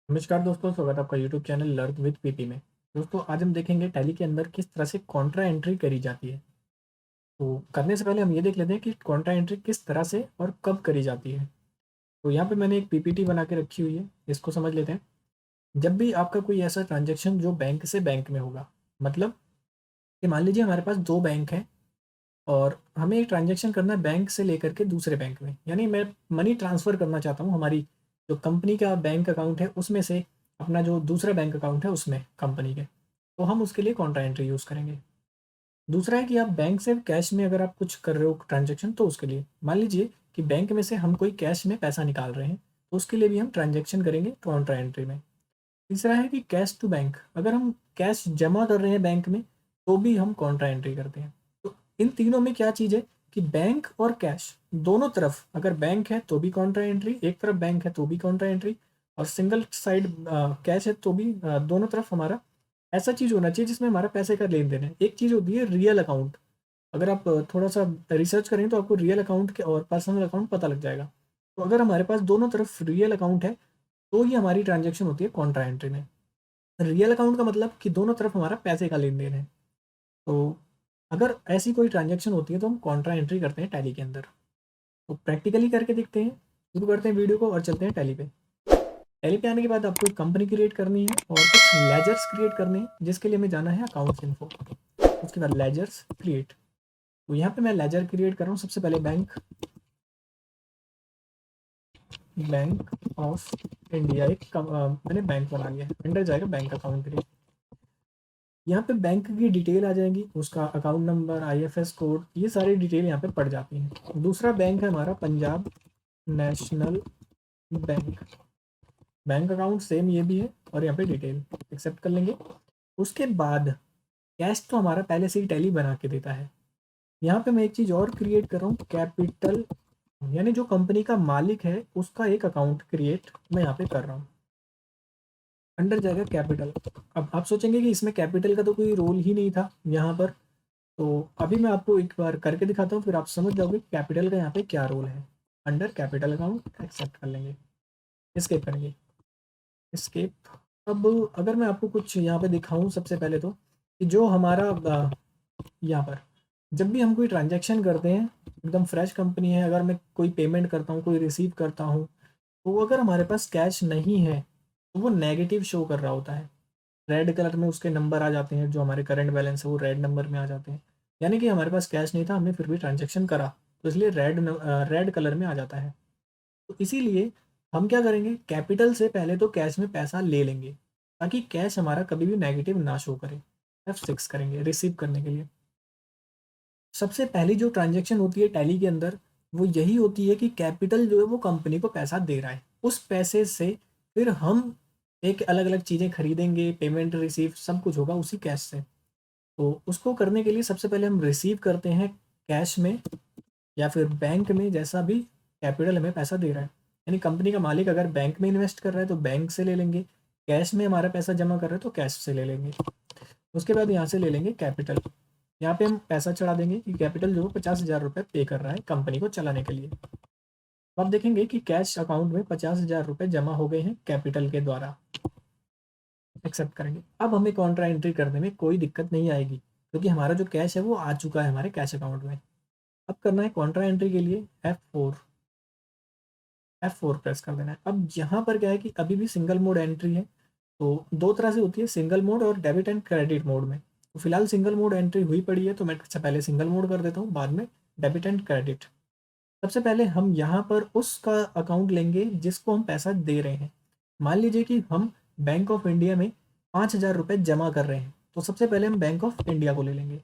नमस्कार दोस्तों, स्वागत है आपका YouTube channel learn with PP में। दोस्तों, आज हम देखेंगे टैली के अंदर किस तरह से कॉन्ट्रा एंट्री करी जाती है। तो करने से पहले हम ये देख लेते हैं कि कॉन्ट्रा एंट्री किस तरह से और कब करी जाती है। तो यहाँ पे मैंने एक पीपीटी बना के रखी हुई है, इसको समझ लेते हैं। जब भी आपका कोई ऐसा ट्रांजेक्शन जो बैंक से बैंक में होगा, मतलब कि मान लीजिए हमारे पास दो बैंक हैं और हमें एक ट्रांजेक्शन करना है बैंक से लेकर के दूसरे बैंक में, यानी मैं मनी ट्रांसफ़र करना चाहता हूँ हमारी जो कंपनी का बैंक अकाउंट है उसमें से अपना जो दूसरा बैंक अकाउंट है उसमें कंपनी के, तो हम उसके लिए कॉन्ट्रा एंट्री यूज़ करेंगे। दूसरा है कि आप बैंक से कैश में अगर आप कुछ कर रहे हो ट्रांजेक्शन, तो उसके लिए मान लीजिए कि बैंक में से हम कोई कैश में पैसा निकाल रहे हैं, तो उसके लिए भी हम ट्रांजेक्शन करेंगे कॉन्ट्रा एंट्री में। तीसरा है कि कैश टू बैंक, अगर हम कैश जमा कर रहे हैं बैंक में तो भी हम कॉन्ट्रा एंट्री करते हैं। तो इन तीनों में क्या चीज़ है कि बैंक और कैश दोनों तरफ, अगर बैंक है तो भी कॉन्ट्रा एंट्री, एक तरफ बैंक है तो भी कॉन्ट्रा एंट्री, और सिंगल साइड कैश है तो भी दोनों तरफ हमारा ऐसा चीज़ होना चाहिए जिसमें हमारा पैसे का लेन देन है। एक चीज़ होती है रियल अकाउंट, अगर आप थोड़ा सा रिसर्च करें तो आपको रियल अकाउंट के और पर्सनल अकाउंट पता लग जाएगा। तो अगर हमारे पास दोनों तरफ रियल अकाउंट है तो ही हमारी ट्रांजेक्शन होती है कॉन्ट्रा एंट्री में। रियल अकाउंट का मतलब कि दोनों तरफ हमारा पैसे का लेन-देन है। तो अगर ऐसी कोई ट्रांज़ैक्शन होती है तो हम कॉन्ट्रा एंट्री करते हैं टैली के अंदर। तो प्रैक्टिकली करके देखते हैं। शुरू करते हैं वीडियो को और चलते हैं टैली पे। टैली पे आने के बाद आपको एक कंपनी क्रिएट करनी है और कुछ लेजर्स क्रिएट करने हैं, जिसके लिए हमें जाना है अकाउंट्स इन्फो। उसके बाद लेजर्स क्रिएट। तो यहाँ पे मैं लेजर क्रिएट कर रहा हूँ। सबसे पहले बैंक बैंक ऑफ इंडिया मैंने बैंक बना लिया है। अंडर जाएगा बैंक अकाउंट क्रिएट। यहाँ पे बैंक की डिटेल आ जाएगी, उसका अकाउंट नंबर, आईएफएस कोड, ये सारी डिटेल यहाँ पे पड़ जाती हैं। दूसरा बैंक है हमारा Punjab national bank. Bank account same ये भी है और यहाँ पे डिटेल एक्सेप्ट कर लेंगे। उसके बाद कैश तो हमारा पहले से ही टैली बना के देता है। यहाँ पे मैं एक चीज़ और क्रिएट कर रहा हूँ, कैपिटल, यानी जो कंपनी का मालिक है उसका एक अकाउंट क्रिएट मैं यहाँ पे कर रहा हूँ। अंडर जाएगा कैपिटल। अब आप सोचेंगे कि इसमें कैपिटल का तो कोई रोल ही नहीं था यहाँ पर, तो अभी मैं आपको एक बार करके दिखाता हूँ, फिर आप समझ जाओगे कैपिटल का यहाँ पे क्या रोल है। अंडर कैपिटल अकाउंट एक्सेप्ट कर लेंगे, एस्केप करेंगे, एस्केप। अब अगर मैं आपको कुछ यहाँ पे दिखाऊँ, सबसे पहले तो कि जो हमारा यहाँ पर जब भी हम कोई ट्रांजेक्शन करते हैं, एकदम फ्रेश कंपनी है, अगर मैं कोई पेमेंट करता हूँ, कोई रिसीव करता हूँ, तो अगर हमारे पास कैश नहीं है तो वो नेगेटिव शो कर रहा होता है। रेड कलर में उसके नंबर आ जाते हैं, जो हमारे करंट बैलेंस है वो रेड नंबर में आ जाते हैं, यानी कि हमारे पास कैश नहीं था, हमने फिर भी ट्रांजैक्शन करा, तो इसलिए रेड कलर में आ जाता है। तो इसीलिए हम क्या करेंगे, कैपिटल से पहले तो कैश में पैसा ले लेंगे ताकि कैश हमारा कभी भी नेगेटिव ना शो करे। F6 करेंगे रिसीव करने के लिए। सबसे पहली जो ट्रांजैक्शन होती है टैली के अंदर वो यही होती है कि कैपिटल जो है वो कंपनी को पैसा दे रहा है, उस पैसे से फिर हम एक अलग अलग चीज़ें खरीदेंगे, पेमेंट रिसीव सब कुछ होगा उसी कैश से। तो उसको करने के लिए सबसे पहले हम रिसीव करते हैं कैश में या फिर बैंक में, जैसा भी कैपिटल हमें पैसा दे रहा है। यानी कंपनी का मालिक अगर बैंक में इन्वेस्ट कर रहा है तो बैंक से ले लेंगे, कैश में हमारा पैसा जमा कर रहा है तो कैश से ले लेंगे। उसके बाद यहाँ से ले लेंगे कैपिटल। यहाँ पे हम पैसा चढ़ा देंगे कि कैपिटल जो 50,000 रुपये पे कर रहा है कंपनी को चलाने के लिए। तो आप देखेंगे कि कैश अकाउंट में 50,000 रुपये जमा हो गए हैं कैपिटल के द्वारा। एक्सेप्ट करेंगे। अब हमें कॉन्ट्रा एंट्री करने में कोई दिक्कत नहीं आएगी क्योंकि हमारा जो कैश है वो आ चुका है हमारे कैश अकाउंट में। अब करना है कॉन्ट्रा एंट्री के लिए F4 प्रेस कर देना है। अब यहाँ पर क्या है कि अभी भी सिंगल मोड एंट्री है, तो दो तरह से होती है, सिंगल मोड और डेबिट एंड क्रेडिट मोड में। तो फिलहाल सिंगल मोड एंट्री हुई पड़ी है, तो मैं सबसे पहले सिंगल मोड कर देता हूँ, बाद में डेबिट एंड क्रेडिट। सबसे पहले हम यहाँ पर उसका अकाउंट लेंगे जिसको हम पैसा दे रहे हैं। मान लीजिए कि हम बैंक ऑफ इंडिया में 5,000 रुपये जमा कर रहे हैं, तो सबसे पहले हम बैंक ऑफ इंडिया को ले लेंगे।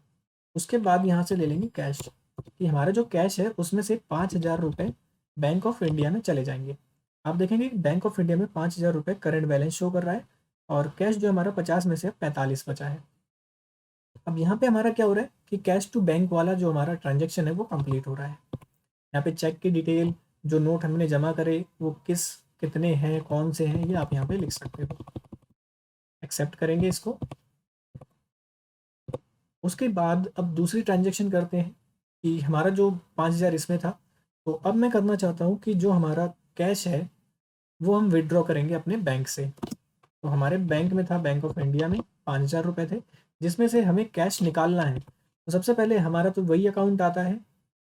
उसके बाद यहाँ से ले लेंगे कैश, कि हमारा जो कैश है उसमें से 5,000 रुपये बैंक ऑफ इंडिया में चले जाएंगे। आप देखेंगे कि बैंक ऑफ इंडिया में 5,000 रुपये करंट बैलेंस शो कर रहा है और कैश जो हमारा 50 में से 45 बचा है। अब यहाँ पे हमारा क्या हो रहा है कि कैश टू बैंक वाला जो हमारा ट्रांजेक्शन है वो कंप्लीट हो रहा है। यहाँ पे चेक की डिटेल, जो नोट हमने जमा करे वो कितने हैं, कौन से हैं, ये आप यहाँ पे लिख सकते हो। एक्सेप्ट करेंगे इसको। उसके बाद अब दूसरी ट्रांजेक्शन करते हैं कि हमारा जो 5,000 इसमें था, तो अब मैं करना चाहता हूँ कि जो हमारा कैश है वो हम विड्रॉ करेंगे अपने बैंक से। तो हमारे बैंक में था, बैंक ऑफ इंडिया में 5,000 रुपये थे, जिसमें से हमें कैश निकालना है। तो सबसे पहले हमारा तो वही अकाउंट आता है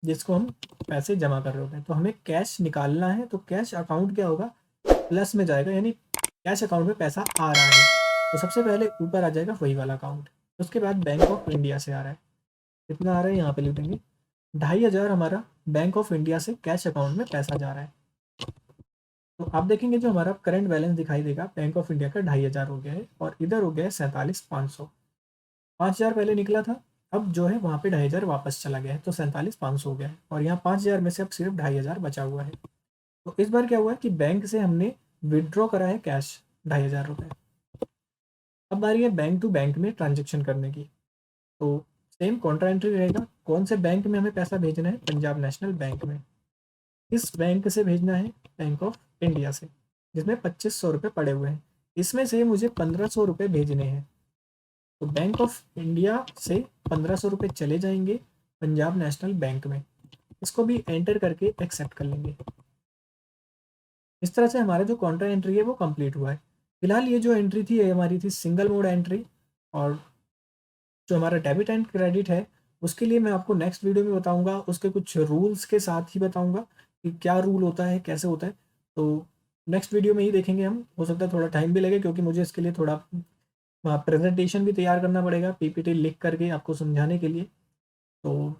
जिसको हम पैसे जमा कर रहे होते हैं, तो हमें कैश निकालना है। तो कैश अकाउंट क्या होगा, प्लस में जाएगा, यानी कैश अकाउंट में पैसा आ रहा है, तो सबसे पहले ऊपर आ जाएगा वही वाला अकाउंट। उसके बाद बैंक ऑफ इंडिया से आ रहा है, कितना आ रहा है यहाँ पे लिखेंगे, 2,500 हमारा बैंक ऑफ इंडिया से कैश अकाउंट में पैसा जा रहा है। तो आप देखेंगे जो हमारा करंट बैलेंस दिखाई देगा बैंक ऑफ इंडिया का 2,500 हो गया है, और इधर हो गया है 47,500। 5,000 पहले निकला था, अब जो है वहाँ पे 2,500 वापस चला गया है, तो 47,500 हो गया है, और यहाँ 5,000 में से अब सिर्फ 2,500 बचा हुआ है। तो इस बार क्या हुआ है कि बैंक से हमने विड्रॉ करा है कैश 2,500 रुपये। अब बारी है बैंक टू बैंक में ट्रांजेक्शन करने की। तो सेम कॉन्ट्रा एंट्री रहेगा, कौन से बैंक में हमें पैसा भेजना है, पंजाब नेशनल बैंक में। इस बैंक से भेजना है बैंक ऑफ इंडिया से, जिसमें 2,500 रुपये पड़े हुए हैं, इसमें से मुझे 1,500 रुपये भेजने हैं। तो बैंक ऑफ इंडिया से 1,500 रुपये चले जाएंगे पंजाब नेशनल बैंक में, इसको भी एंटर करके एक्सेप्ट कर लेंगे। इस तरह से हमारा जो कॉन्ट्रा एंट्री है वो कंप्लीट हुआ है। फिलहाल ये जो एंट्री थी ये हमारी थी सिंगल मोड एंट्री, और जो हमारा डेबिट एंड क्रेडिट है उसके लिए मैं आपको नेक्स्ट वीडियो में बताऊंगा, उसके कुछ रूल्स के साथ ही बताऊंगा कि क्या रूल होता है, कैसे होता है। तो नेक्स्ट वीडियो में ही देखेंगे हम, हो सकता है थोड़ा टाइम भी लगे क्योंकि मुझे इसके लिए थोड़ा प्रेजेंटेशन भी तैयार करना पड़ेगा, पीपीटी लिख करके आपको समझाने के लिए। तो